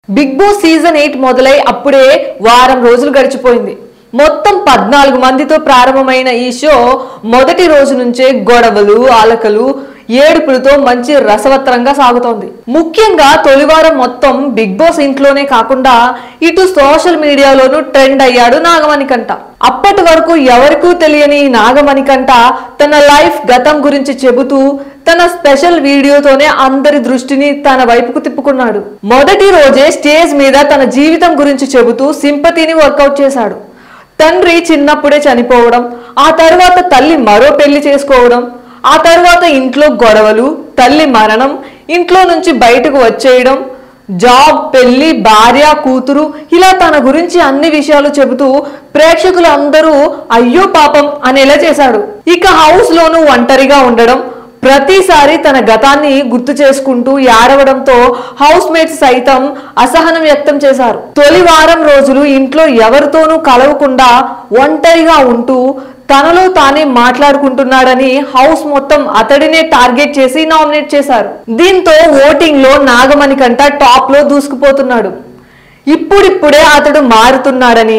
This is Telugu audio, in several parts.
బిగ్ బాస్ సీజన్ 8 మొదలై అప్పుడే వారం రోజులు గడిచిపోయింది. మొత్తం 14 మందితో ప్రారంభమైన ఈ షో మొదటి రోజు నుంచే గొడవలు, ఆలకలు, ఏడుపులతో మంచి రసవత్తరంగా సాగుతోంది. ముఖ్యంగా తొలివారం మొత్తం బిగ్ బాస్ ఇంట్లోనే కాకుండా ఇటు సోషల్ మీడియాలోనూ ట్రెండ్ అయ్యాడు నాగమణికంఠ. అప్పటి వరకు ఎవరికూ తెలియని నాగమణికంఠ తన లైఫ్ గతం గురించి చెబుతూ తన స్పెషల్ వీడియోతోనే అందరి దృష్టిని తన వైపుకు తిప్పుకున్నాడు. మొదటి రోజే స్టేజ్ మీద తన జీవితం గురించి చెబుతూ సింపతిని వర్కౌట్ చేశాడు. తండ్రి చిన్నప్పుడే చనిపోవడం, ఆ తర్వాత తల్లి మరో పెళ్లి చేసుకోవడం, ఆ తర్వాత ఇంట్లో గొడవలు, తల్లి మరణం, ఇంట్లో నుంచి బయటకు వచ్చేయడం, జాబ్, పెళ్లి, భార్య, కూతురు, ఇలా తన గురించి అన్ని విషయాలు చెబుతూ ప్రేక్షకులు అందరూ అయ్యో పాపం అనేలా చేశాడు. ఇక హౌస్ లోనూ ఒంటరిగా ఉండడం, ప్రతిసారి తన గతాన్ని గుర్తు చేసుకుంటూ ఏడవడంతో హౌస్ మేట్స్ సైతం అసహనం వ్యక్తం చేశారు. తొలి వారం రోజులు ఇంట్లో ఎవరితోనూ కలవకుండా ఒంటరిగా ఉంటూ తనలో తానే మాట్లాడుకుంటున్నాడని హౌస్ మొత్తం అతడినే టార్గెట్ చేసి నామినేట్ చేశారు. దీంతో ఓటింగ్ లో నాగమణికంఠ టాప్ లో దూసుకుపోతున్నాడు. ఇప్పుడిప్పుడే అతడు మారుతున్నాడని,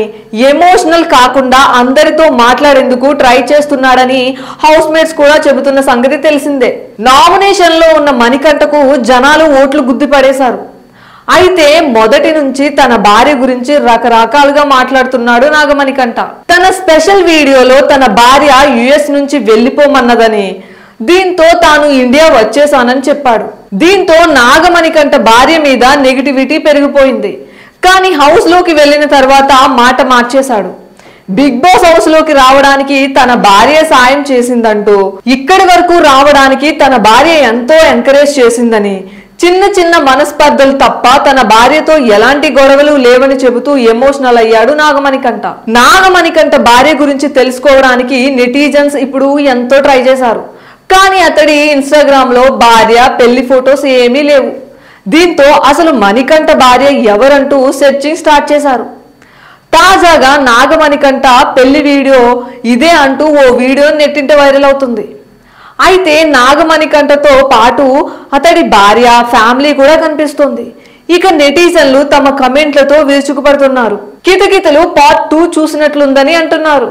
ఎమోషనల్ కాకుండా అందరితో మాట్లాడేందుకు ట్రై చేస్తున్నాడని హౌస్ మేట్స్ కూడా చెబుతున్న సంగతి తెలిసిందే. నామినేషన్ లో ఉన్న మణికంఠకు జనాలు ఓట్లు గుద్ది పడేశారు. అయితే మొదటి నుంచి తన భార్య గురించి రకరకాలుగా మాట్లాడుతున్నాడు నాగమణికంఠ. తన స్పెషల్ వీడియోలో తన భార్య యుఎస్ నుంచి వెళ్లిపోమన్నదని, దీంతో తాను ఇండియా వచ్చేసానని చెప్పాడు. దీంతో నాగమణికంఠ భార్య మీద నెగిటివిటీ పెరిగిపోయింది. కానీ హౌస్ లోకి వెళ్ళిన తర్వాత మాట మార్చేశాడు. బిగ్ బాస్ హౌస్ లోకి రావడానికి తన భార్య సాయం చేసిందంటూ, ఇక్కడి వరకు రావడానికి తన భార్య ఎంతో ఎంకరేజ్ చేసిందని, చిన్న చిన్న మనస్పర్ధలు తప్ప తన భార్యతో ఎలాంటి గొడవలు లేవని చెబుతూ ఎమోషనల్ అయ్యాడు నాగమణికంఠ. నాగమణికంఠ భార్య గురించి తెలుసుకోవడానికి నెటిజన్స్ ఇప్పుడు ఎంతో ట్రై చేశారు. కానీ అతడి ఇన్స్టాగ్రామ్ లో భార్య పెళ్లి ఫొటోస్ ఏమీ లేవు. దీంతో అసలు మణికంఠ భార్య ఎవరంటూ సెర్చింగ్ స్టార్ట్ చేశారు. తాజాగా నాగమణికంఠ పెళ్లి వీడియో ఇదే అంటూ ఓ వీడియో నెట్టింట వైరల్ అవుతుంది. అయితే నాగమణికంఠతో పాటు అతడి భార్య, ఫ్యామిలీ కూడా కనిపిస్తుంది. ఇక నెటిజన్లు తమ కమెంట్లతో విరుచుకుపడుతున్నారు. కితకితలు పార్ట్ 2 చూసినట్లుందని అంటున్నారు.